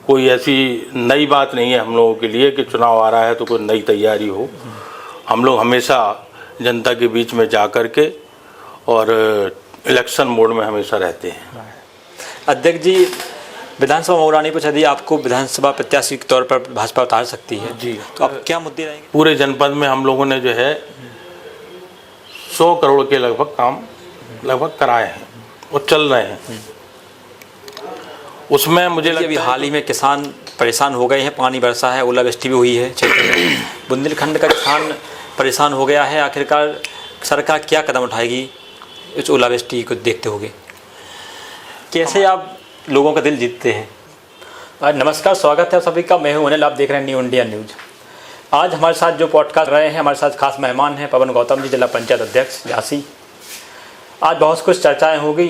कोई ऐसी नई बात नहीं है हम लोगों के लिए कि चुनाव आ रहा है तो कोई नई तैयारी हो। हम लोग हमेशा जनता के बीच में जा कर के और इलेक्शन मोड में हमेशा रहते हैं। अध्यक्ष जी, विधानसभा मऊरानी पर यदि आपको विधानसभा प्रत्याशी के तौर पर भाजपा उतार सकती है जी, तो आप क्या मुद्दे रहेंगे? पूरे जनपद में हम लोगों ने जो है 100 करोड़ के लगभग काम कराए हैं और चल रहे हैं। उसमें मुझे लगता अभी है हाल ही में किसान परेशान हो गए हैं, पानी बरसा है, ओलावृष्टि भी हुई है क्षेत्र में, बुंदेलखंड का किसान परेशान हो गया है। आखिरकार सरकार क्या कदम उठाएगी इस ओलावृष्टि को देखते हुए? कैसे आप लोगों का दिल जीतते हैं? नमस्कार, स्वागत है सभी का। मैं हूं अनिल, आप देख रहे हैं न्यू इंडिया न्यूज। आज हमारे साथ जो पॉडकास्ट रहे हैं, हमारे साथ खास मेहमान हैं पवन गौतम जी, जिला पंचायत अध्यक्ष झांसी। आज बहुत कुछ चर्चाएं होगी,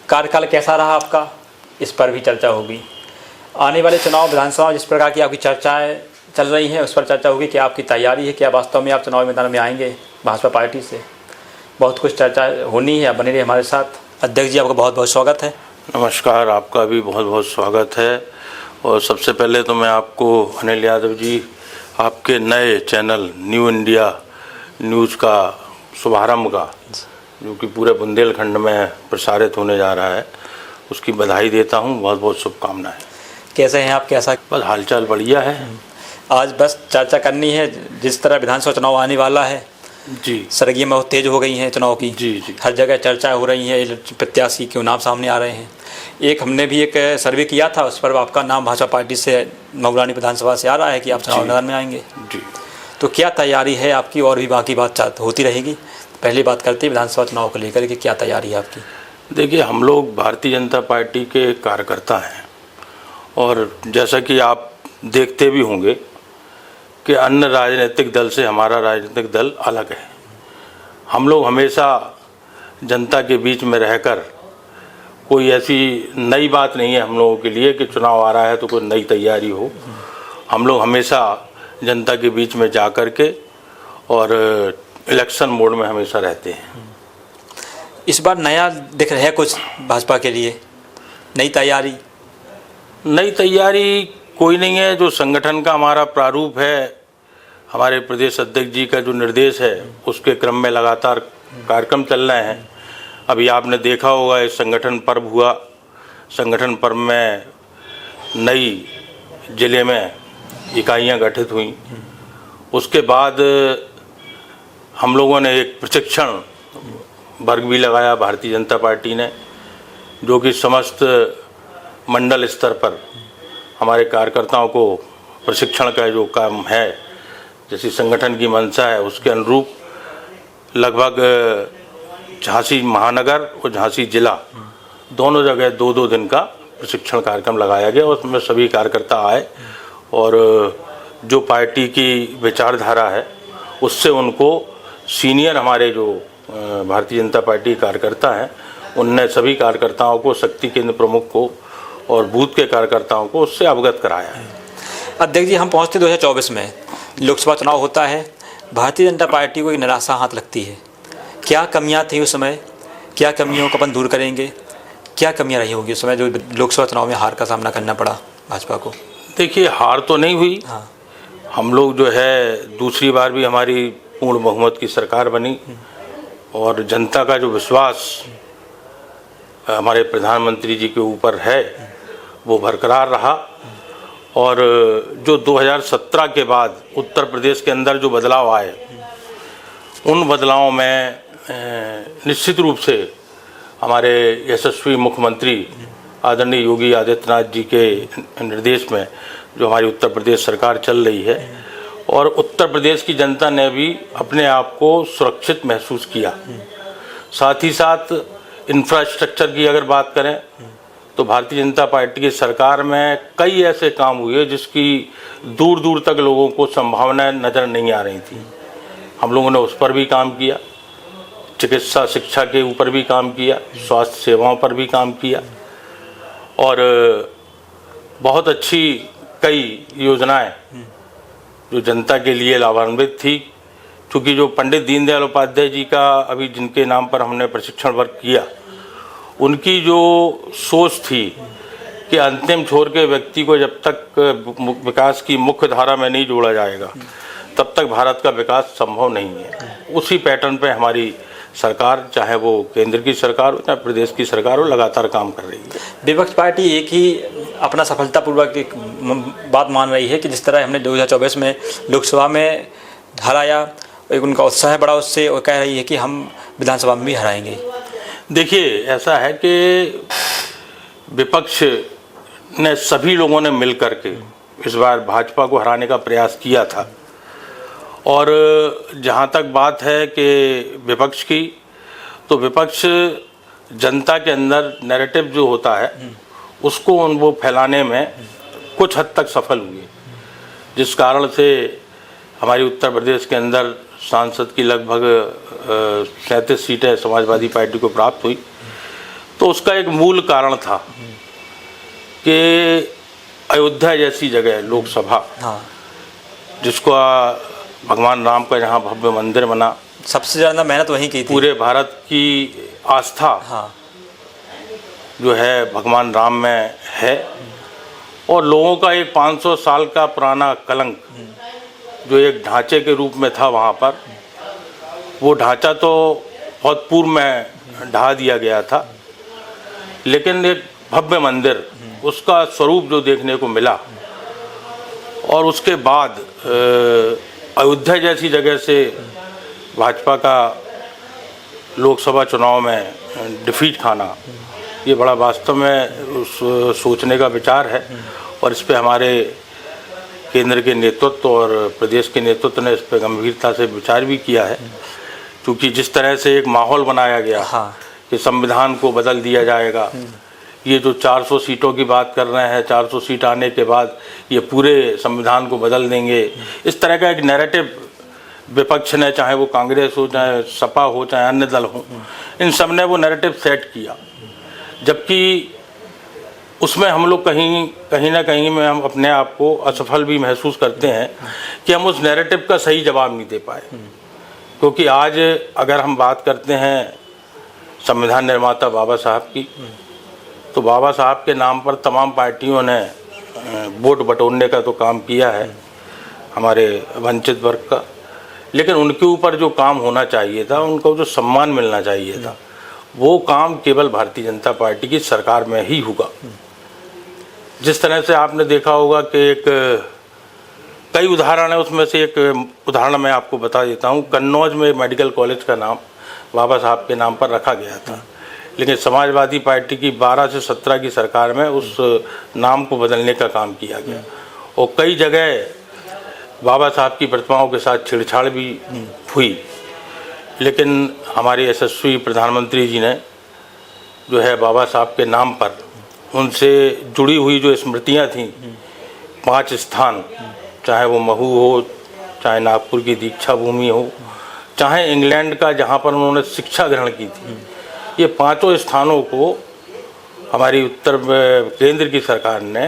कार्यकाल कैसा रहा आपका, इस पर भी चर्चा होगी। आने वाले चुनाव विधानसभा जिस प्रकार की आपकी चर्चाएं चल रही हैं उस पर चर्चा होगी। क्या आपकी तैयारी है, क्या वास्तव में आप चुनाव मैदान में आएंगे भाजपा पार्टी से? बहुत कुछ चर्चा होनी है, आप बने रहिए हमारे साथ। अध्यक्ष जी, आपका बहुत बहुत स्वागत है। नमस्कार, आपका भी बहुत बहुत स्वागत है। और सबसे पहले तो मैं आपको अनिल यादव जी, आपके नए चैनल न्यू इंडिया न्यूज़ का शुभारंभ का, जो कि पूरे बुंदेलखंड में प्रसारित होने जा रहा है, उसकी बधाई देता हूँ। बहुत बहुत शुभकामनाएं। कैसे हैं आप? कैसा? बस हालचाल बढ़िया है। आज बस चर्चा करनी है, जिस तरह विधानसभा चुनाव आने वाला है जी, सरगर्मियाँ बहुत तेज हो गई हैं चुनाव की। जी जी, हर जगह चर्चा हो रही है, प्रत्याशी के नाम सामने आ रहे हैं। हमने भी एक सर्वे किया था, उस पर आपका नाम भाजपा पार्टी से मऊरानी विधानसभा से आ रहा है कि आप चुनाव मैदान में आएंगे। जी, तो क्या तैयारी है आपकी? और भी बाकी बात होती रहेगी। पहली बात करते हैं विधानसभा चुनाव को लेकर के, क्या तैयारी है आपकी? देखिए, हम लोग भारतीय जनता पार्टी के कार्यकर्ता हैं और जैसा कि आप देखते भी होंगे कि अन्य राजनीतिक दल से हमारा राजनीतिक दल अलग है। हम लोग हमेशा जनता के बीच में रहकर, कोई ऐसी नई बात नहीं है हम लोगों के लिए कि चुनाव आ रहा है तो कोई नई तैयारी हो। हम लोग हमेशा जनता के बीच में जा कर के और इलेक्शन मोड में हमेशा रहते हैं। इस बार नया दिख रहा है कुछ भाजपा के लिए? नई तैयारी कोई नहीं है। जो संगठन का हमारा प्रारूप है, हमारे प्रदेश अध्यक्ष जी का जो निर्देश है, उसके क्रम में लगातार कार्यक्रम चल रहे हैं। अभी आपने देखा होगा, इस संगठन पर्व हुआ, संगठन पर्व में नई जिले में इकाइयां गठित हुई। उसके बाद हम लोगों ने एक प्रशिक्षण वर्ग भी लगाया भारतीय जनता पार्टी ने, जो कि समस्त मंडल स्तर पर हमारे कार्यकर्ताओं को प्रशिक्षण का जो काम है, जैसी संगठन की मंशा है, उसके अनुरूप लगभग झांसी महानगर और झांसी जिला दोनों जगह 2-2 दिन का प्रशिक्षण कार्यक्रम लगाया गया। उसमें सभी कार्यकर्ता आए और जो पार्टी की विचारधारा है उससे उनको सीनियर हमारे जो भारतीय जनता पार्टी कार्यकर्ता हैं, उनने सभी कार्यकर्ताओं को, शक्ति केंद्र प्रमुख को और बूथ के कार्यकर्ताओं को उससे अवगत कराया है। अध्यक्ष जी, हम पहुंचते 2024 में, लोकसभा चुनाव होता है, भारतीय जनता पार्टी को एक निराशा हाथ लगती है। क्या कमियां थी उस समय? क्या कमियों को अपन दूर करेंगे? क्या कमियां रही होंगी उस समय जो लोकसभा चुनाव में हार का सामना करना पड़ा भाजपा को? देखिए, हार तो नहीं हुई। हाँ, हम लोग जो है दूसरी बार भी हमारी पूर्ण बहुमत की सरकार बनी और जनता का जो विश्वास हमारे प्रधानमंत्री जी के ऊपर है वो बरकरार रहा। और जो 2017 के बाद उत्तर प्रदेश के अंदर जो बदलाव आए, उन बदलावों में निश्चित रूप से हमारे यशस्वी मुख्यमंत्री आदरणीय योगी आदित्यनाथ जी के निर्देश में जो हमारी उत्तर प्रदेश सरकार चल रही है, और उत्तर प्रदेश की जनता ने भी अपने आप को सुरक्षित महसूस किया। साथ ही साथ इंफ्रास्ट्रक्चर की अगर बात करें तो भारतीय जनता पार्टी की सरकार में कई ऐसे काम हुए जिसकी दूर दूर तक लोगों को संभावनाएं नज़र नहीं आ रही थी। हम लोगों ने उस पर भी काम किया, चिकित्सा शिक्षा के ऊपर भी काम किया, स्वास्थ्य सेवाओं पर भी काम किया और बहुत अच्छी कई योजनाएं जो जनता के लिए लाभान्वित थी। क्योंकि जो पंडित दीनदयाल उपाध्याय जी का अभी जिनके नाम पर हमने प्रशिक्षण वर्ग किया, उनकी जो सोच थी कि अंतिम छोर के व्यक्ति को जब तक विकास की मुख्य धारा में नहीं जोड़ा जाएगा तब तक भारत का विकास संभव नहीं है। उसी पैटर्न पे हमारी सरकार, चाहे वो केंद्र की सरकार हो चाहे प्रदेश की सरकार हो, लगातार काम कर रही है। विपक्ष पार्टी एक ही अपना सफलतापूर्वक एक बात मान रही है कि जिस तरह हमने 2024 में लोकसभा में हराया, एक उनका उत्साह है बड़ा उससे, और कह रही है कि हम विधानसभा में भी हराएंगे। देखिए, ऐसा है कि विपक्ष ने सभी लोगों ने मिल करके इस बार भाजपा को हराने का प्रयास किया था, और जहाँ तक बात है कि विपक्ष की, तो विपक्ष जनता के अंदर नैरेटिव जो होता है उसको वो फैलाने में कुछ हद तक सफल हुए, जिस कारण से हमारी उत्तर प्रदेश के अंदर सांसद की लगभग 37 सीटें समाजवादी पार्टी को प्राप्त हुई। तो उसका एक मूल कारण था कि अयोध्या जैसी जगह लोकसभा, जिसको भगवान राम का जहाँ भव्य मंदिर बना, सबसे ज़्यादा मेहनत वहीं की थी। पूरे भारत की आस्था जो है भगवान राम में है, और लोगों का एक 500 साल का पुराना कलंक जो एक ढांचे के रूप में था वहाँ पर, वो ढांचा तो बहुत पूर्व में ढा दिया गया था, लेकिन एक भव्य मंदिर, उसका स्वरूप जो देखने को मिला, और उसके बाद अयोध्या जैसी जगह से भाजपा का लोकसभा चुनाव में डिफीट खाना, ये बड़ा वास्तव में सोचने का विचार है। और इस पे हमारे केंद्र के नेतृत्व और प्रदेश के नेतृत्व ने इस पे गंभीरता से विचार भी किया है, क्योंकि जिस तरह से एक माहौल बनाया गया कि संविधान को बदल दिया जाएगा, ये जो 400 सीटों की बात कर रहे हैं, 400 सीट आने के बाद ये पूरे संविधान को बदल देंगे, इस तरह का एक नैरेटिव विपक्ष ने, चाहे वो कांग्रेस हो, चाहे सपा हो, चाहे अन्य दल हो, इन सब ने वो नैरेटिव सेट किया। जबकि उसमें हम लोग कहीं ना कहीं में हम अपने आप को असफल भी महसूस करते हैं कि हम उस नैरेटिव का सही जवाब नहीं दे पाए। क्योंकि आज अगर हम बात करते हैं संविधान निर्माता बाबा साहब की, तो बाबा साहब के नाम पर तमाम पार्टियों ने वोट बटोरने का तो काम किया है हमारे वंचित वर्ग का, लेकिन उनके ऊपर जो काम होना चाहिए था, उनको जो सम्मान मिलना चाहिए था, वो काम केवल भारतीय जनता पार्टी की सरकार में ही होगा। जिस तरह से आपने देखा होगा कि एक कई उदाहरण है, उसमें से एक उदाहरण मैं आपको बता देता हूँ। कन्नौज में मेडिकल कॉलेज का नाम बाबा साहब के नाम पर रखा गया था, लेकिन समाजवादी पार्टी की 12 से 17 की सरकार में उस नाम को बदलने का काम किया गया, और कई जगह बाबा साहब की प्रतिमाओं के साथ छेड़छाड़ भी हुई। लेकिन हमारे यशस्वी प्रधानमंत्री जी ने जो है बाबा साहब के नाम पर उनसे जुड़ी हुई जो स्मृतियाँ थीं, 5 स्थान, चाहे वो महू हो, चाहे नागपुर की दीक्षा भूमि हो, चाहे इंग्लैंड का जहाँ पर उन्होंने शिक्षा ग्रहण की थी, ये 5 स्थानों को हमारी उत्तर केंद्र की सरकार ने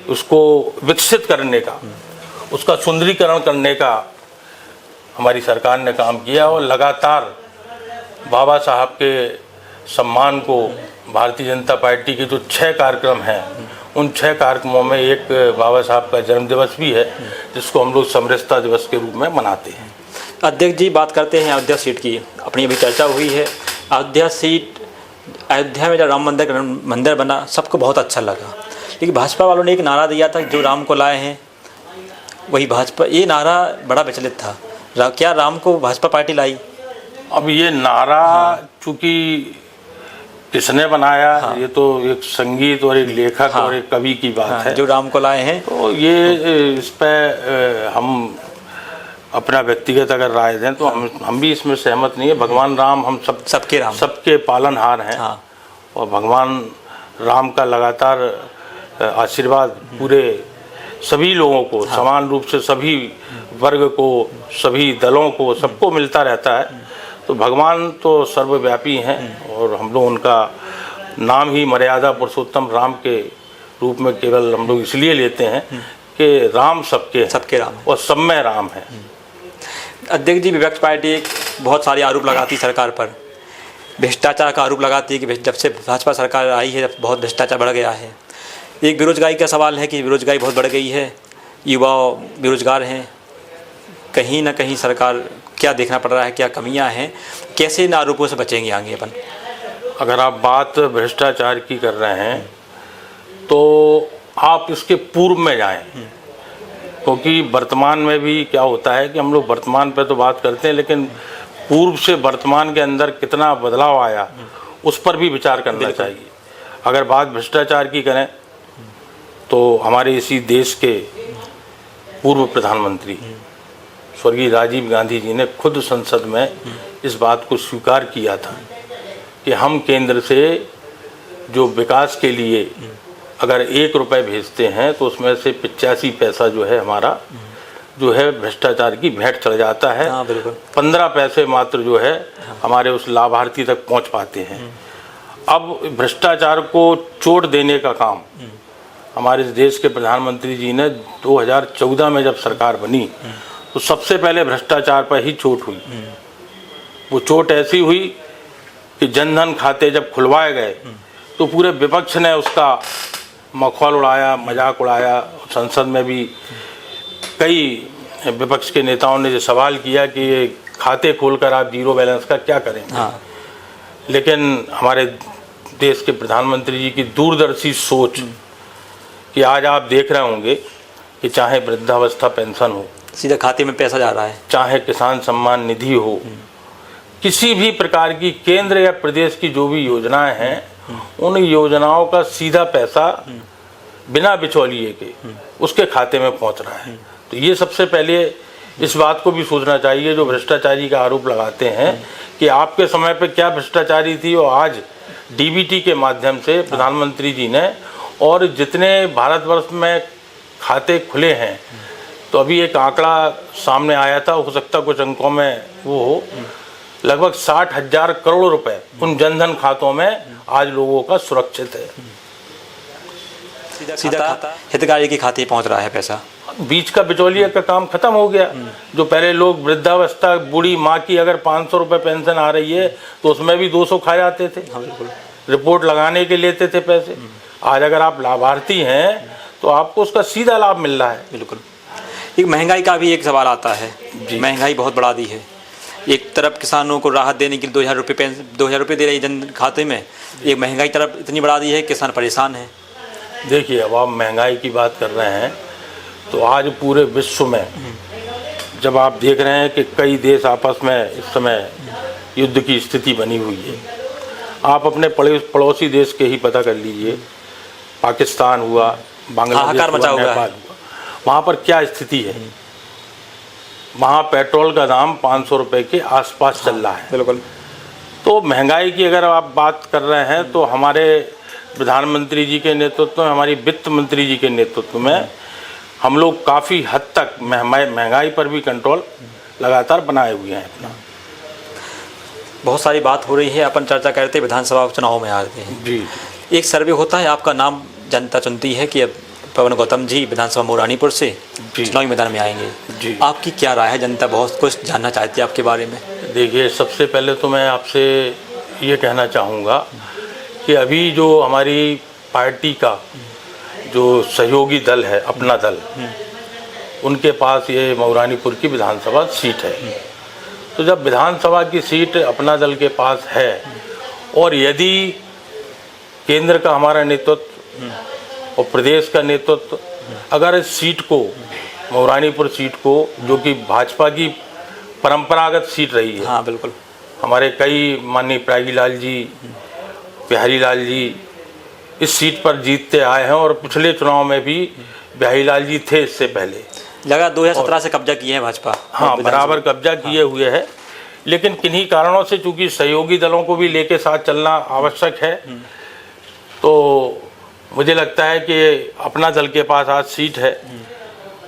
उसको विकसित करने का, उसका सुंदरीकरण करने का हमारी सरकार ने काम किया। और लगातार बाबा साहब के सम्मान को भारतीय जनता पार्टी के जो 6 कार्यक्रम हैं, उन 6 कार्यक्रमों में एक बाबा साहब का जन्म दिवस भी है, जिसको हम लोग समरसता दिवस के रूप में मनाते हैं। अध्यक्ष जी, बात करते हैं अयोध्या सीट की। अपनी अभी चर्चा हुई है अयोध्या सीट, अयोध्या में जब राम मंदिर बना सबको बहुत अच्छा लगा, लेकिन भाजपा वालों ने एक नारा दिया था, जो राम को लाए हैं वही भाजपा, ये नारा बड़ा विचलित था। क्या राम को भाजपा पार्टी लाई? अब ये नारा चूँकि किसने बनाया, ये तो एक संगीत और एक लेखक और एक कवि की बात है, जो राम को लाए हैं, तो ये इस पे हम अपना व्यक्तिगत अगर राय दें तो हम भी इसमें सहमत नहीं है। भगवान राम हम सबके पालनहार हैं, और भगवान राम का लगातार आशीर्वाद पूरे सभी लोगों को, समान रूप से सभी वर्ग को, सभी दलों को, सबको मिलता रहता है। तो भगवान तो सर्वव्यापी हैं, और हम लोग उनका नाम ही मर्यादा पुरुषोत्तम राम के रूप में केवल हम लोग इसलिए लेते हैं कि राम सबके राम और सब में राम है। अध्यक्ष जी, विपक्ष पार्टी बहुत सारे आरोप लगाती सरकार पर, भ्रष्टाचार का आरोप लगाती है कि जब से भाजपा सरकार आई है बहुत भ्रष्टाचार बढ़ गया है। एक बेरोजगारी का सवाल है कि बेरोजगारी बहुत बढ़ गई है, युवा बेरोजगार हैं, कहीं ना कहीं सरकार क्या देखना पड़ रहा है, क्या कमियां हैं, कैसे इन आरोपों से बचेंगे आगे अपन? अगर आप बात भ्रष्टाचार की कर रहे हैं तो आप इसके पूर्व में जाएं, क्योंकि वर्तमान में भी क्या होता है कि हम लोग वर्तमान पे तो बात करते हैं, लेकिन पूर्व से वर्तमान के अंदर कितना बदलाव आया उस पर भी विचार करना चाहिए। अगर बात भ्रष्टाचार की करें तो हमारे इसी देश के पूर्व प्रधानमंत्री स्वर्गीय राजीव गांधी जी ने खुद संसद में इस बात को स्वीकार किया था कि हम केंद्र से जो विकास के लिए अगर 1 रुपये भेजते हैं तो उसमें से 85 पैसा जो है हमारा जो है भ्रष्टाचार की भेंट चढ़ जाता है। 15 पैसे मात्र जो है हमारे उस लाभार्थी तक पहुंच पाते हैं। अब भ्रष्टाचार को चोट देने का काम हमारे देश के प्रधानमंत्री जी ने 2014 में जब सरकार बनी तो सबसे पहले भ्रष्टाचार पर ही चोट हुई। वो चोट ऐसी हुई कि जनधन खाते जब खुलवाए गए तो पूरे विपक्ष ने उसका मखौल उड़ाया, मजाक उड़ाया। संसद में भी कई विपक्ष के नेताओं ने जो सवाल किया कि ये खाते खोलकर आप जीरो बैलेंस का क्या करेंगे। लेकिन हमारे देश के प्रधानमंत्री जी की दूरदर्शी सोच कि आज आप देख रहे होंगे कि चाहे वृद्धावस्था पेंशन हो, सीधा खाते में पैसा जा रहा है, चाहे किसान सम्मान निधि हो, किसी भी प्रकार की केंद्र या प्रदेश की जो भी योजनाएं हैं उन योजनाओं का सीधा पैसा बिना बिचौलिए के उसके खाते में पहुंच रहा है। तो ये सबसे पहले इस बात को भी सोचना चाहिए जो भ्रष्टाचारी का आरोप लगाते हैं कि आपके समय पे क्या भ्रष्टाचारी थी और आज डीबीटी के माध्यम से प्रधानमंत्री जी ने और जितने भारतवर्ष में खाते खुले हैं, तो अभी एक आंकड़ा सामने आया था, हो सकता कुछ अंकों में वो हो, लगभग 60,000 करोड़ रुपए उन जनधन खातों में आज लोगों का सुरक्षित है। सीधा हितग्राही के खाते पहुंच रहा है पैसा। बीच का बिचौलिया का काम खत्म हो गया। जो पहले लोग वृद्धावस्था बूढ़ी माँ की अगर 500 रुपये पेंशन आ रही है तो उसमें भी 200 खा जाते थे, रिपोर्ट लगाने के लेते थे पैसे। आज अगर आप लाभार्थी हैं तो आपको उसका सीधा लाभ मिल रहा है। बिल्कुल। एक महंगाई का भी एक सवाल आता है, महंगाई बहुत बढ़ा दी है। एक तरफ किसानों को राहत देने के लिए 2,000 रुपये दे रही जन खाते में, एक महंगाई तरफ इतनी बढ़ा दी है, किसान परेशान है। देखिए, अब आप महंगाई की बात कर रहे हैं तो आज पूरे विश्व में जब आप देख रहे हैं कि कई देश आपस में इस समय युद्ध की स्थिति बनी हुई है, आप अपने पड़ोसी देश के ही पता कर लीजिए, पाकिस्तान हुआ, बांग्लादेश हुआ, नेपाल हुआ, वहाँ पर क्या स्थिति है। वहाँ पेट्रोल का दाम 500 रुपये के आसपास चल रहा है। बिल्कुल। तो महंगाई की अगर आप बात कर रहे हैं तो हमारे प्रधानमंत्री जी के नेतृत्व में, हमारी वित्त मंत्री जी के नेतृत्व में हम लोग काफ़ी हद तक महंगाई पर भी कंट्रोल लगातार बनाए हुए हैं अपना। बहुत सारी बात हो रही है, अपन चर्चा करते विधानसभा चुनाव में आते हैं जी। एक सर्वे होता है, आपका नाम जनता चुनती है कि अब पवन गौतम जी विधानसभा मौरानीपुर से चुनावी मैदान में आएंगे जी। आपकी क्या राय है? जनता बहुत कुछ जानना चाहती है आपके बारे में। देखिए, सबसे पहले तो मैं आपसे ये कहना चाहूँगा कि अभी जो हमारी पार्टी का जो सहयोगी दल है, अपना दल, उनके पास ये मौरानीपुर की विधानसभा सीट है। तो जब विधानसभा की सीट अपना दल के पास है और यदि केंद्र का हमारा नेतृत्व और प्रदेश का नेतृत्व अगर इस सीट को, मौरानीपुर सीट को, जो कि भाजपा की परंपरागत सीट रही है, हाँ बिल्कुल, हमारे कई माननीय प्रागी लाल जी, बिहारी लाल जी इस सीट पर जीतते आए हैं और पिछले चुनाव में भी बिहारी लाल जी थे इससे पहले। लगा 2017 से कब्जा किए हैं भाजपा। हाँ, बराबर कब्जा किए हुए है, लेकिन किन्हीं कारणों से चूंकि सहयोगी दलों को भी लेके साथ चलना आवश्यक है, तो मुझे लगता है कि अपना दल के पास आज सीट है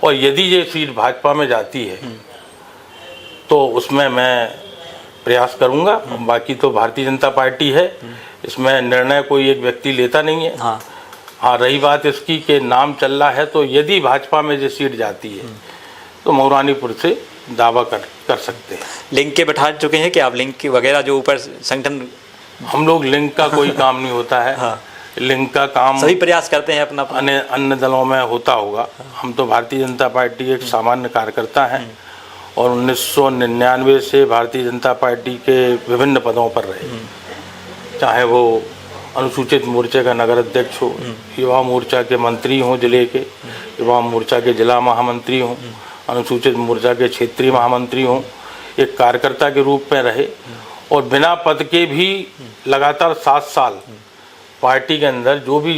और यदि ये सीट भाजपा में जाती है तो उसमें मैं प्रयास करूंगा। बाकी तो भारतीय जनता पार्टी है, इसमें निर्णय कोई एक व्यक्ति लेता नहीं है। हाँ, रही बात इसकी कि नाम चल रहा है, तो यदि भाजपा में ये सीट जाती है तो मौरानीपुर से दावा कर सकते हैं। लिंक के बैठा चुके हैं कि आप लिंक वगैरह जो ऊपर संगठन? हम लोग लिंक का कोई काम नहीं होता है। लिंक का काम सभी प्रयास करते हैं अपना अन्य दलों में होता होगा। हम तो भारतीय जनता पार्टी के एक सामान्य कार्यकर्ता हैं और 1999 से भारतीय जनता पार्टी के विभिन्न पदों पर रहे, चाहे वो अनुसूचित मोर्चे का नगर अध्यक्ष हो, युवा मोर्चा के मंत्री हों जिले के, युवा मोर्चा के जिला महामंत्री हों, अनुसूचित मोर्चा के क्षेत्रीय महामंत्री हों, एक कार्यकर्ता के रूप में रहे और बिना पद के भी लगातार 7 साल पार्टी के अंदर जो भी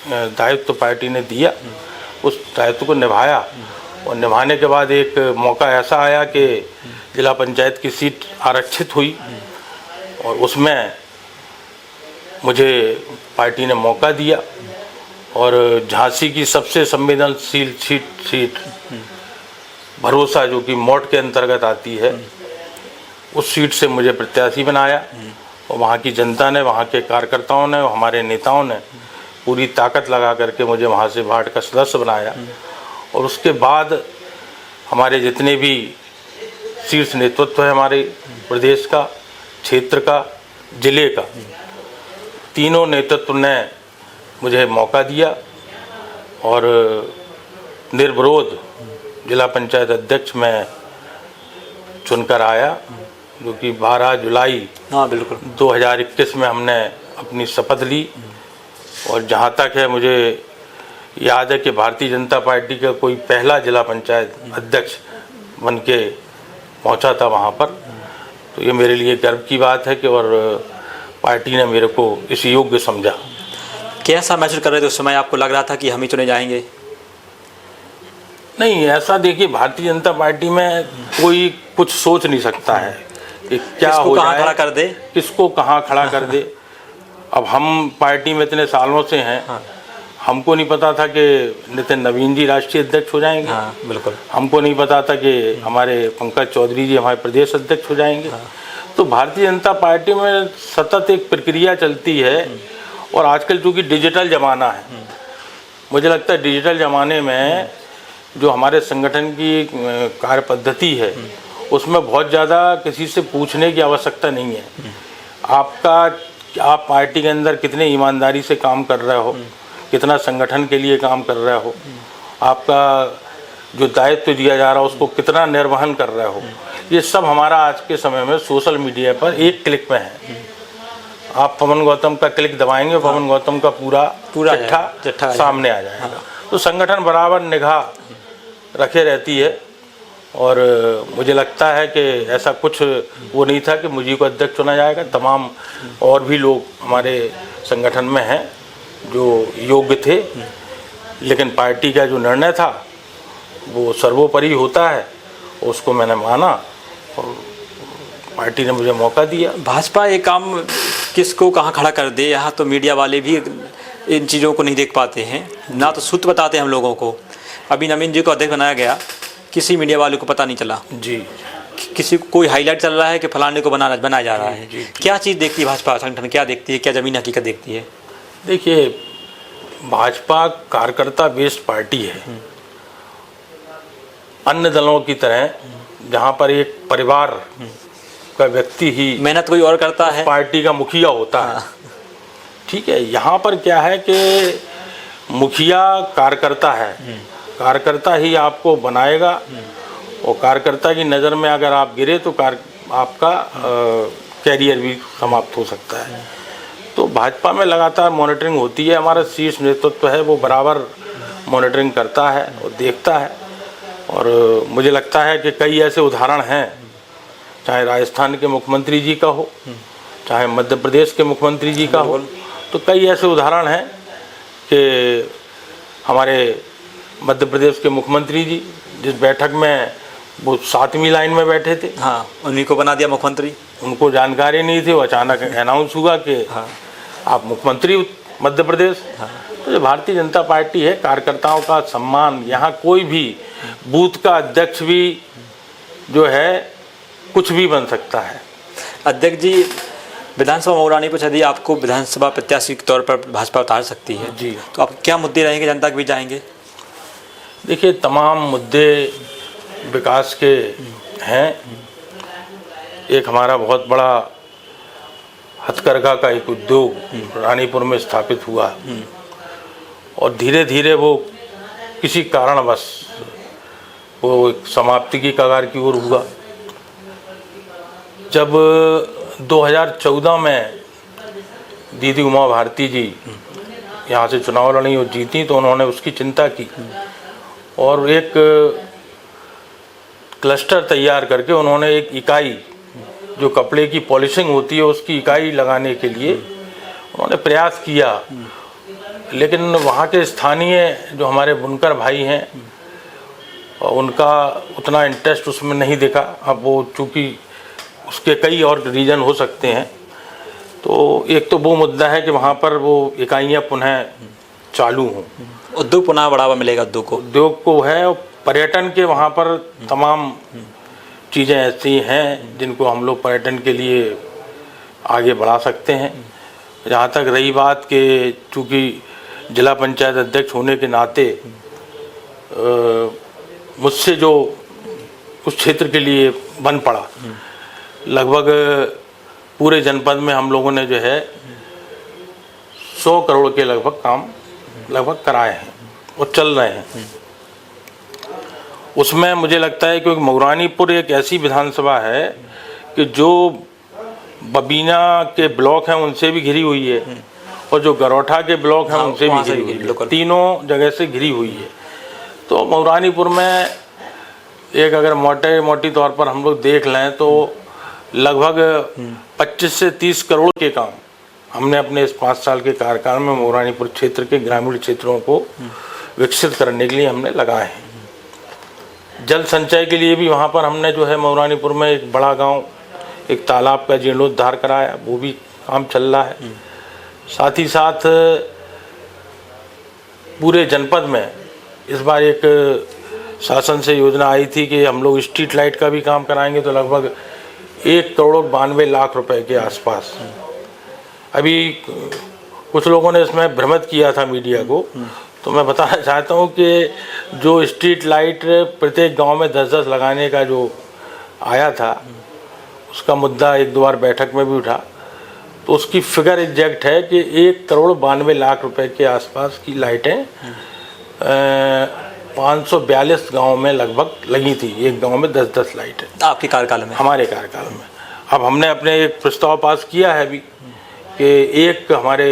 दायित्व पार्टी ने दिया उस दायित्व को निभाया। और निभाने के बाद एक मौका ऐसा आया कि जिला पंचायत की सीट आरक्षित हुई और उसमें मुझे पार्टी ने मौका दिया और झांसी की सबसे संवेदनशील सीट भरोसा, जो कि मोट के अंतर्गत आती है, उस सीट से मुझे प्रत्याशी बनाया और वहाँ की जनता ने, वहाँ के कार्यकर्ताओं ने, हमारे नेताओं ने पूरी ताकत लगा करके मुझे वहाँ से वार्ड का सदस्य बनाया। और उसके बाद हमारे जितने भी शीर्ष नेतृत्व है हमारे प्रदेश का, क्षेत्र का, जिले का, तीनों नेतृत्व ने मुझे मौका दिया और निर्विरोध जिला पंचायत अध्यक्ष में चुनकर आया, जो कि 12 जुलाई बिल्कुल 2021 में हमने अपनी शपथ ली। और जहाँ तक है मुझे याद है कि भारतीय जनता पार्टी का कोई पहला जिला पंचायत अध्यक्ष बन के पहुँचा था वहाँ पर, तो ये मेरे लिए गर्व की बात है कि और पार्टी ने मेरे को इस योग्य समझा। कैसा महसूस कर रहे थे उस समय? आपको लग रहा था कि हम ही चुने जाएंगे? नहीं, ऐसा देखिए, भारतीय जनता पार्टी में कोई कुछ सोच नहीं सकता है कि क्या हो जाए, खड़ा कर दे, किसको कहाँ खड़ा कर दे। अब हम पार्टी में इतने सालों से हैं, हमको नहीं पता था कि नितिन नवीन जी राष्ट्रीय अध्यक्ष हो जाएंगे। बिल्कुल। हमको नहीं पता था कि हमारे पंकज चौधरी जी हमारे प्रदेश अध्यक्ष हो जाएंगे। तो भारतीय जनता पार्टी में सतत एक प्रक्रिया चलती है और आजकल चूँकि डिजिटल ज़माना है, मुझे लगता है डिजिटल ज़माने में जो हमारे संगठन की कार्य पद्धति है उसमें बहुत ज़्यादा किसी से पूछने की आवश्यकता नहीं है। आप पार्टी के अंदर कितने ईमानदारी से काम कर रहे हो, कितना संगठन के लिए काम कर रहे हो, आपका जो दायित्व दिया जा रहा है उसको कितना निर्वहन कर रहे हो, ये सब हमारा आज के समय में सोशल मीडिया पर एक क्लिक में है। आप पवन गौतम का क्लिक दबाएंगे, पवन गौतम का पूरा चिट्ठा सामने आ जाएगा। तो संगठन बराबर निगाह रखे रहती है और मुझे लगता है कि ऐसा कुछ वो नहीं था कि मुझे को अध्यक्ष चुना जाएगा। तमाम और भी लोग हमारे संगठन में हैं जो योग्य थे, लेकिन पार्टी का जो निर्णय था वो सर्वोपरि होता है, उसको मैंने माना और पार्टी ने मुझे मौका दिया। भाजपा ये काम किसको कहाँ खड़ा कर दे, यहाँ तो मीडिया वाले भी इन चीज़ों को नहीं देख पाते हैं, ना तो सूत्र बताते हैं हम लोगों को। अभी नवीन जी को अध्यक्ष बनाया गया, किसी मीडिया वाले को पता नहीं चला जी, किसी कोई हाईलाइट चल रहा है कि फलाने को बनाया जा रहा है। क्या चीज़ देखती है भाजपा संगठन, क्या देखती है, क्या ज़मीन हकीकत देखती है? देखिए, भाजपा कार्यकर्ता बेस्ड पार्टी है। अन्य दलों की तरह जहाँ पर एक परिवार का व्यक्ति ही मेहनत कोई और करता है, पार्टी का मुखिया होता है, ठीक है। यहाँ पर क्या है कि मुखिया कार्यकर्ता है, कार्यकर्ता ही आपको बनाएगा और कार्यकर्ता की नज़र में अगर आप गिरे तो आपका कैरियर भी समाप्त हो सकता है। तो भाजपा में लगातार मॉनिटरिंग होती है, हमारा शीर्ष नेतृत्व है वो बराबर मॉनिटरिंग करता है और देखता है। और मुझे लगता है कि कई ऐसे उदाहरण हैं, चाहे राजस्थान के मुख्यमंत्री जी का हो, चाहे मध्य प्रदेश के मुख्यमंत्री जी का हो, तो कई ऐसे उदाहरण हैं कि हमारे मध्य प्रदेश के मुख्यमंत्री जी जिस बैठक में वो 7वीं लाइन में बैठे थे, उन्हीं को बना दिया मुख्यमंत्री। उनको जानकारी नहीं थी, वो अचानक अनाउंस हुआ कि आप मुख्यमंत्री मध्य प्रदेश। तो जो भारतीय जनता पार्टी है, कार्यकर्ताओं का सम्मान, यहाँ कोई भी बूथ का अध्यक्ष भी जो है कुछ भी बन सकता है। अध्यक्ष जी, विधानसभा मऊरानी पर यदि आपको विधानसभा प्रत्याशी के तौर पर भाजपा उतार सकती है जी, तो आप क्या मुद्दे रहेंगे, जनता के बीच जाएंगे? देखिए, तमाम मुद्दे विकास के हैं। एक हमारा बहुत बड़ा हथकरघा का एक उद्योग रानीपुर में स्थापित हुआ और धीरे धीरे वो किसी कारणवश वो एक समाप्ति की कगार की ओर हुआ। जब 2014 में दीदी उमा भारती जी यहाँ से चुनाव लड़ी और जीती तो उन्होंने उसकी चिंता की और एक क्लस्टर तैयार करके उन्होंने एक इकाई जो कपड़े की पॉलिशिंग होती है उसकी इकाई लगाने के लिए उन्होंने प्रयास किया, लेकिन वहाँ के स्थानीय जो हमारे बुनकर भाई हैं उनका उतना इंटरेस्ट उसमें नहीं दिखा। अब वो चूँकि उसके कई और रीज़न हो सकते हैं, तो एक तो वो मुद्दा है कि वहाँ पर वो इकाइयाँ पुनः चालू हों, उद्योग पुनः बढ़ावा मिलेगा उद्योग को है। और पर्यटन के वहाँ पर तमाम चीज़ें ऐसी हैं जिनको हम लोग पर्यटन के लिए आगे बढ़ा सकते हैं। जहाँ तक रही बात कि चूँकि जिला पंचायत अध्यक्ष होने के नाते मुझसे जो उस क्षेत्र के लिए बन पड़ा, लगभग पूरे जनपद में हम लोगों ने जो है 100 करोड़ के लगभग काम कराए हैं और चल रहे हैं। उसमें मुझे लगता है क्योंकि मऊरानीपुर एक ऐसी विधानसभा है कि जो बबीना के ब्लॉक हैं उनसे भी घिरी हुई है और जो गरौठा के ब्लॉक हैं उनसे भी घिरी हुई है, तीनों जगह से घिरी हुई है। तो मऊरानीपुर में एक अगर मोटी तौर पर हम लोग देख लें तो लगभग 25 से 30 करोड़ के काम हमने अपने इस 5 साल के कार्यकाल में मऊरानीपुर क्षेत्र के ग्रामीण क्षेत्रों को विकसित करने के लिए हमने लगाए हैं। जल संचय के लिए भी वहाँ पर हमने जो है मऊरानीपुर में एक बड़ा गांव, एक तालाब का जीर्णोद्धार कराया, वो भी काम चल रहा है। साथ ही साथ पूरे जनपद में इस बार एक शासन से योजना आई थी कि हम लोग स्ट्रीट लाइट का भी काम कराएंगे, तो लगभग 1,92,00,000 रुपए के आसपास। अभी कुछ लोगों ने इसमें भ्रमित किया था मीडिया को, तो मैं बताना चाहता हूँ कि जो स्ट्रीट लाइट प्रत्येक गांव में 10-10 लगाने का जो आया था उसका मुद्दा 1-2 बार बैठक में भी उठा, तो उसकी फिगर एग्जैक्ट है कि 1,92,00,000 रुपए के आसपास की लाइटें 542 गाँव में लगभग लगी थी। एक गांव में 10-10 लाइटें आपके कार्यकाल में? हमारे कार्यकाल में। अब हमने अपने एक प्रस्ताव पास किया है अभी कि एक हमारे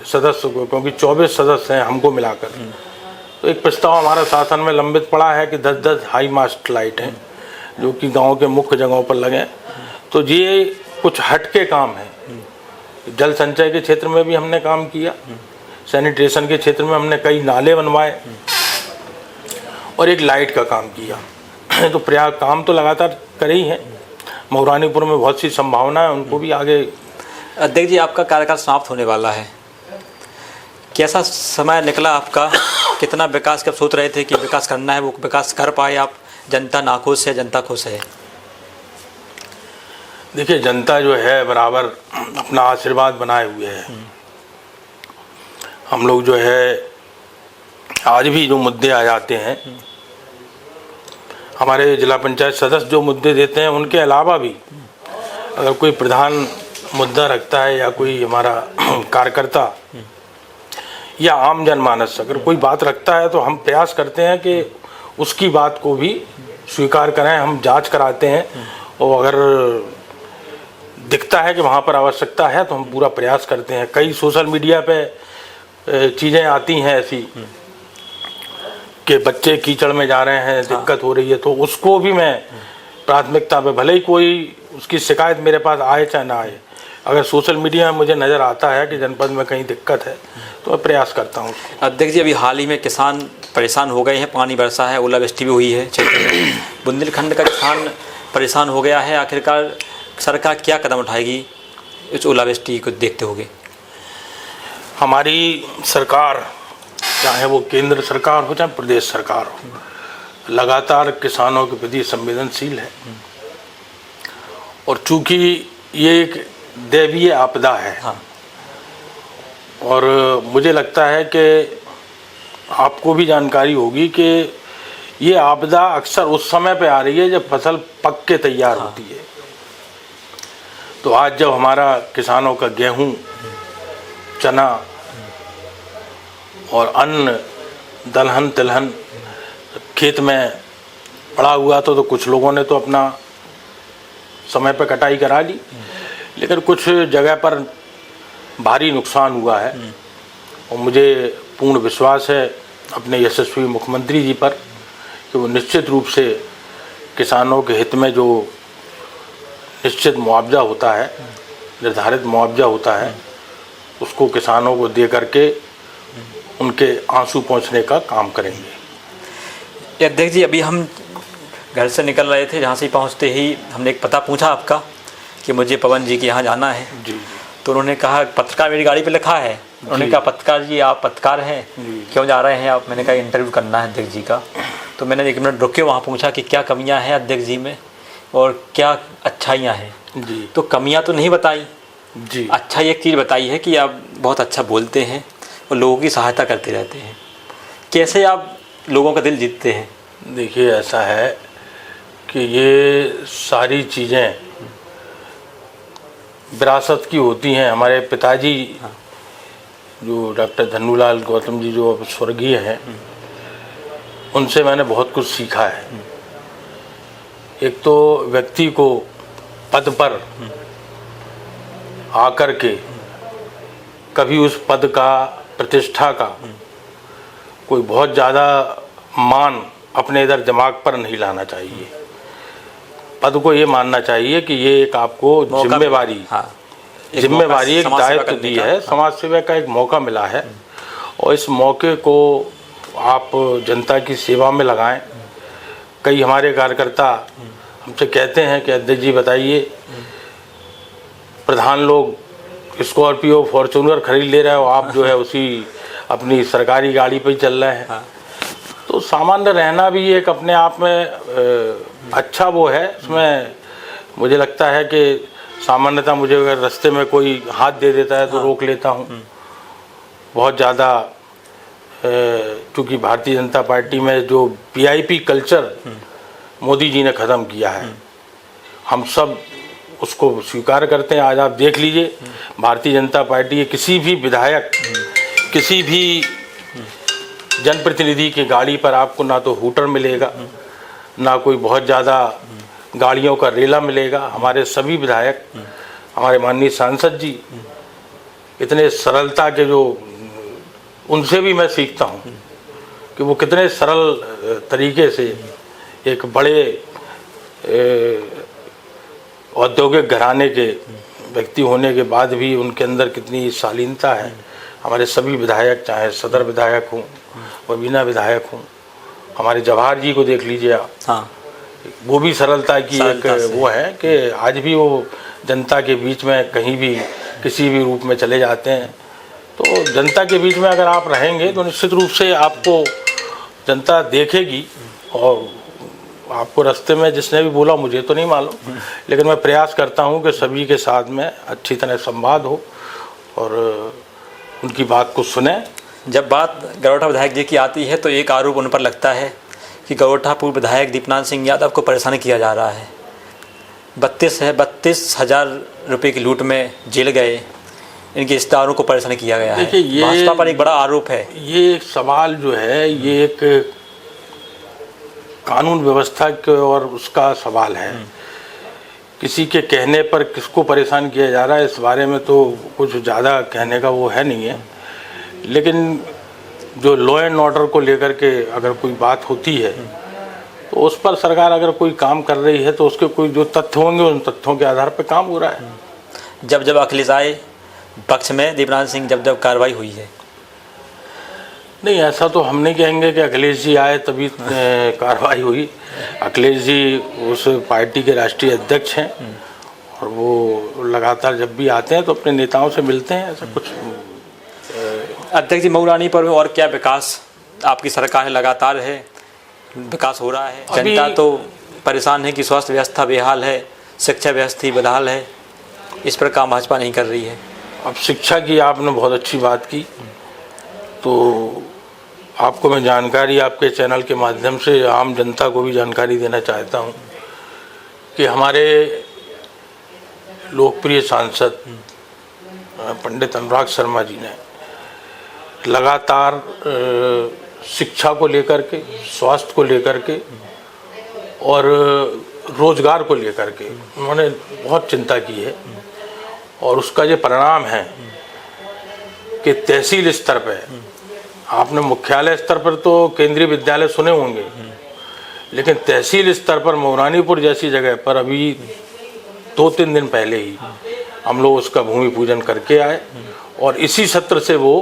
सदस्य को, क्योंकि 24 सदस्य हैं हमको मिलाकर, तो एक प्रस्ताव हमारा शासन में लंबित पड़ा है कि 10-10 हाई मास्ट लाइट हैं जो कि गांव के मुख्य जगहों पर लगे। तो ये कुछ हटके काम है। जल संचय के क्षेत्र में भी हमने काम किया, सैनिटेशन के क्षेत्र में हमने कई नाले बनवाए और एक लाइट का काम किया। तो प्रयास काम तो लगातार करे ही हैं। मऊरानीपुर में बहुत सी संभावना है, उनको भी आगे। अध्यक्ष जी, आपका कार्यकाल समाप्त होने वाला है, कैसा समय निकला आपका? कितना विकास का सोच रहे थे कि विकास करना है, वो विकास कर पाए आप? जनता नाखुश है, जनता खुश है? देखिए, जनता जो है बराबर अपना आशीर्वाद बनाए हुए है। हम लोग जो है आज भी जो मुद्दे आ जाते हैं, हमारे जिला पंचायत सदस्य जो मुद्दे देते हैं, उनके अलावा भी अगर कोई प्रधान मुद्दा रखता है या कोई हमारा कार्यकर्ता या आम जनमानस अगर कोई बात रखता है, तो हम प्रयास करते हैं कि उसकी बात को भी स्वीकार करें। हम जांच कराते हैं और अगर दिखता है कि वहाँ पर आवश्यकता है तो हम पूरा प्रयास करते हैं। कई सोशल मीडिया पे चीज़ें आती हैं ऐसी कि बच्चे कीचड़ में जा रहे हैं, दिक्कत हो रही है, तो उसको भी मैं प्राथमिकता पे, भले ही कोई उसकी शिकायत मेरे पास आए चाहे ना आए, अगर सोशल मीडिया में मुझे नज़र आता है कि जनपद में कहीं दिक्कत है तो मैं प्रयास करता हूँ। अध्यक्ष जी, अभी हाल ही में किसान परेशान हो गए हैं, पानी बरसा है, ओलावृष्टि भी हुई है क्षेत्र में, बुंदेलखंड का किसान परेशान हो गया है। आखिरकार सरकार क्या कदम उठाएगी इस ओलावृष्टि को देखते हुए? हमारी सरकार, चाहे वो केंद्र सरकार हो चाहे प्रदेश सरकार हो, लगातार किसानों के प्रति संवेदनशील है। और चूंकि ये एक दैवीय आपदा है, हाँ, और मुझे लगता है कि आपको भी जानकारी होगी कि ये आपदा अक्सर उस समय पे आ रही है जब फसल पक के तैयार होती है। तो आज जब हमारा किसानों का गेहूं, चना और अन्न, दलहन तिलहन खेत में पड़ा हुआ था, तो कुछ लोगों ने तो अपना समय पर कटाई करा ली, लेकिन कुछ जगह पर भारी नुकसान हुआ है। और मुझे पूर्ण विश्वास है अपने यशस्वी मुख्यमंत्री जी पर कि वो निश्चित रूप से किसानों के हित में जो निश्चित मुआवजा होता है, निर्धारित मुआवजा होता है, उसको किसानों को दे करके उनके आंसू पहुंचने का काम करेंगे। अध्यक्ष जी, अभी हम घर से निकल रहे थे, जहाँ से पहुँचते ही हमने एक पता पूछा आपका कि मुझे पवन जी के यहाँ जाना है जी। तो उन्होंने कहा पत्रकार मेरी गाड़ी पे लिखा है। उन्होंने कहा पत्रकार जी आप पत्रकार हैं, क्यों जा रहे हैं आप? मैंने कहा इंटरव्यू करना है अध्यक्ष जी का। तो मैंने 1 मिनट रुक के वहाँ पूछा कि क्या कमियाँ हैं अध्यक्ष जी में और क्या अच्छाइयाँ हैं जी। तो कमियाँ तो नहीं बताई जी। अच्छा एक चीज़ बताई है कि आप बहुत अच्छा बोलते हैं और लोगों की सहायता करते रहते हैं। कैसे आप लोगों का दिल जीतते हैं? देखिए, ऐसा है कि ये सारी चीज़ें विरासत की होती हैं। हमारे पिताजी जो डॉक्टर धन्नूलाल गौतम जी जो अब स्वर्गीय हैं, उनसे मैंने बहुत कुछ सीखा है। एक तो व्यक्ति को पद पर आकर के कभी उस पद का, प्रतिष्ठा का कोई बहुत ज़्यादा मान अपने इधर दिमाग पर नहीं लाना चाहिए। पद को ये मानना चाहिए कि ये एक आपको जिम्मेवारी, जिम्मेवारी एक दायित्व दी है, समाज सेवा का एक मौका मिला है और इस मौके को आप जनता की सेवा में लगाएं। कई हमारे कार्यकर्ता हमसे कहते हैं कि अध्यक्ष जी बताइए, प्रधान लोग स्कॉर्पियो फॉर्चूनर खरीद ले रहे हो, आप जो है उसी अपनी सरकारी गाड़ी पे ही चल रहे हैं। तो सामान्य रहना भी एक अपने आप में अच्छा वो है। इसमें मुझे लगता है कि सामान्यतः मुझे अगर रास्ते में कोई हाथ दे देता है तो रोक लेता हूँ। बहुत ज़्यादा क्योंकि भारतीय जनता पार्टी में जो वीआईपी कल्चर मोदी जी ने ख़त्म किया है, हम सब उसको स्वीकार करते हैं। आज आप देख लीजिए, भारतीय जनता पार्टी के किसी भी विधायक, किसी भी जनप्रतिनिधि की गाड़ी पर आपको ना तो हूटर मिलेगा, ना कोई बहुत ज़्यादा गाड़ियों का रेला मिलेगा। हमारे सभी विधायक, हमारे माननीय सांसद जी इतने सरलता के, जो उनसे भी मैं सीखता हूँ कि वो कितने सरल तरीके से एक बड़े औद्योगिक घराने के व्यक्ति होने के बाद भी उनके अंदर कितनी शालीनता है। हमारे सभी विधायक, चाहे सदर विधायक हों, बबीना विधायक हों, हमारे जवाहर जी को देख लीजिए आप। हाँ, वो भी सरलता की एक वो है कि आज भी वो जनता के बीच में कहीं भी किसी भी रूप में चले जाते हैं। तो जनता के बीच में अगर आप रहेंगे तो निश्चित रूप से आपको जनता देखेगी। और आपको रास्ते में जिसने भी बोला मुझे तो नहीं मालूम, लेकिन मैं प्रयास करता हूं कि सभी के साथ में अच्छी तरह संवाद हो और उनकी बात को सुने। जब बात गरोठा विधायक जी की आती है तो एक आरोप उन पर लगता है कि गरोठा पूर्व विधायक दीपनाथ सिंह यादव को परेशान किया जा रहा है। 32,000 रुपये की लूट में जेल गए, इनके रिश्तेदारों को परेशान किया गया है। देखिए, भाजपा पर एक बड़ा आरोप है। ये एक सवाल जो है, ये एक कानून व्यवस्था के और उसका सवाल है। किसी के कहने पर किसको परेशान किया जा रहा है, इस बारे में तो कुछ ज़्यादा कहने का वो है नहीं है। लेकिन जो लॉ एंड ऑर्डर को लेकर के अगर कोई बात होती है तो उस पर सरकार अगर कोई काम कर रही है तो उसके कोई जो तथ्य होंगे उन तथ्यों के आधार पर काम हो रहा है। जब अखिलेश आए पक्ष में दीपनाथ सिंह, जब कार्रवाई हुई है? नहीं, ऐसा तो हम नहीं कहेंगे कि अखिलेश जी आए तभी कार्रवाई हुई। अखिलेश जी उस पार्टी के राष्ट्रीय अध्यक्ष हैं और वो लगातार जब भी आते हैं तो अपने नेताओं से मिलते हैं। ऐसा कुछ अध्यक्ष जी, मऊरानी पर और क्या विकास आपकी सरकार है, लगातार है, विकास हो रहा है? जनता तो परेशान है कि स्वास्थ्य व्यवस्था बेहाल है, शिक्षा व्यवस्था बदहाल है, इस पर काम भाजपा नहीं कर रही है। अब शिक्षा की आपने बहुत अच्छी बात की, तो आपको मैं जानकारी आपके चैनल के माध्यम से आम जनता को भी जानकारी देना चाहता हूं कि हमारे लोकप्रिय सांसद पंडित अनुराग शर्मा जी ने लगातार शिक्षा को लेकर के, स्वास्थ्य को लेकर के और रोजगार को लेकर के उन्होंने बहुत चिंता की है। और उसका ये परिणाम है कि तहसील स्तर पे, आपने मुख्यालय स्तर पर तो केंद्रीय विद्यालय सुने होंगे, लेकिन तहसील स्तर पर मऊरानीपुर जैसी जगह पर अभी 2-3 दिन पहले ही हम लोग उसका भूमि पूजन करके आए और इसी सत्र से वो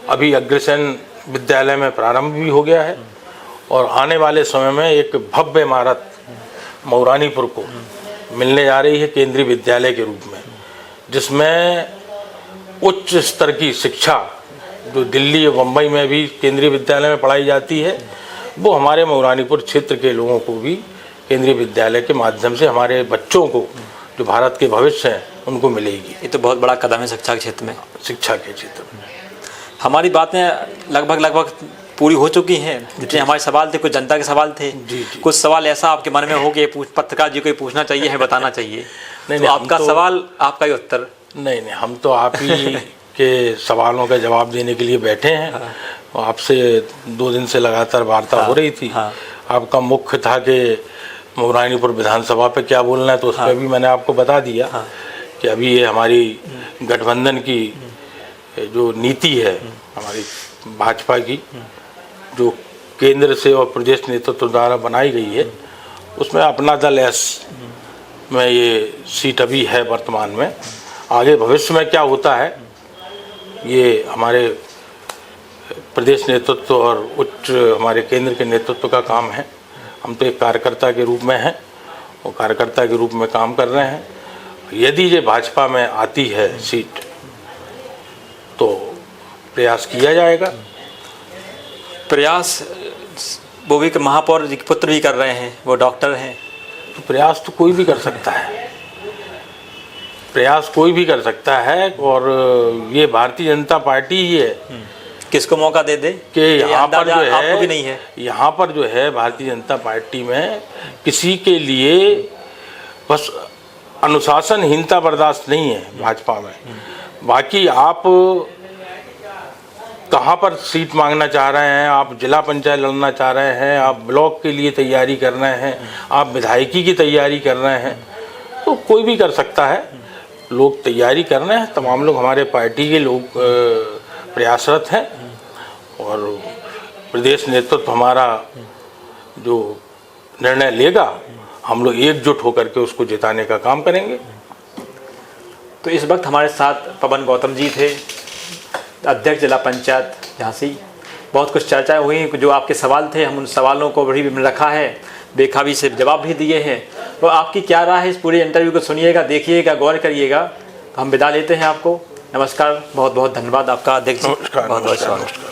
अभी अग्रसेन विद्यालय में प्रारंभ भी हो गया है और आने वाले समय में एक भव्य इमारत मऊरानीपुर को मिलने जा रही है केंद्रीय विद्यालय के रूप में, जिसमें उच्च स्तर की शिक्षा जो दिल्ली और मुंबई में भी केंद्रीय विद्यालय में पढ़ाई जाती है, वो हमारे मऊरानीपुर क्षेत्र के लोगों को भी केंद्रीय विद्यालय के माध्यम से हमारे बच्चों को जो भारत के भविष्य हैं उनको मिलेगी। ये तो बहुत बड़ा कदम है शिक्षा के क्षेत्र में। शिक्षा के क्षेत्र में हमारी बातें लगभग पूरी हो चुकी हैं। जितने हमारे सवाल थे, कुछ जनता के सवाल थे, कुछ सवाल ऐसा आपके मन में हो कि पत्रकार जी को पूछना चाहिए है, बताना चाहिए। नहीं, तो आपका सवाल, आपका ही उत्तर। नहीं, हम तो आप ही के सवालों का जवाब देने के लिए बैठे हैं। आपसे 2 दिन से लगातार वार्ता हो रही थी। आपका मुख्य था कि मऊरानीपुर विधानसभा पे क्या बोलना है, तो उस पर भी मैंने आपको बता दिया कि अभी ये हमारी गठबंधन की जो नीति है, हमारी भाजपा की, जो केंद्र से और प्रदेश नेतृत्व द्वारा बनाई गई है, उसमें अपना दल एस में ये सीट अभी है वर्तमान में। आगे भविष्य में क्या होता है ये हमारे प्रदेश नेतृत्व और उच्च हमारे केंद्र के नेतृत्व का काम है। हम तो एक कार्यकर्ता के रूप में हैं और कार्यकर्ता के रूप में काम कर रहे हैं। यदि ये भाजपा में आती है सीट तो प्रयास किया जाएगा। प्रयास वो भी महापौर जी के पुत्र भी कर रहे हैं, वो डॉक्टर हैं। तो प्रयास तो कोई भी कर सकता है, प्रयास कोई भी कर सकता है। और ये भारतीय जनता पार्टी ही है, किसको मौका दे दे कि यहाँ पर जो है, आपको भी नहीं है। यहाँ पर जो है भारतीय जनता पार्टी में किसी के लिए बस अनुशासनहीनता बर्दाश्त नहीं है भाजपा में। बाकी आप कहाँ पर सीट मांगना चाह रहे हैं, आप जिला पंचायत लड़ना चाह रहे हैं, आप ब्लॉक के लिए तैयारी कर रहे हैं, आप विधायकी की तैयारी कर रहे हैं, तो कोई भी कर सकता है। लोग तैयारी कर रहे हैं, तमाम लोग हमारे पार्टी के लोग प्रयासरत हैं और प्रदेश नेतृत्व हमारा जो निर्णय लेगा, हम लोग एकजुट होकर के उसको जिताने का काम करेंगे। तो इस वक्त हमारे साथ पवन गौतम जी थे, अध्यक्ष जिला पंचायत झांसी। बहुत कुछ चर्चा हुई, जो आपके सवाल थे हम उन सवालों को भी रखा है, बेखाबी से जवाब भी दिए हैं। तो आपकी क्या राय है इस पूरे इंटरव्यू को सुनिएगा, देखिएगा, गौर करिएगा। तो हम विदा लेते हैं आपको। नमस्कार, बहुत बहुत धन्यवाद आपका अध्यक्ष। नमस्कार।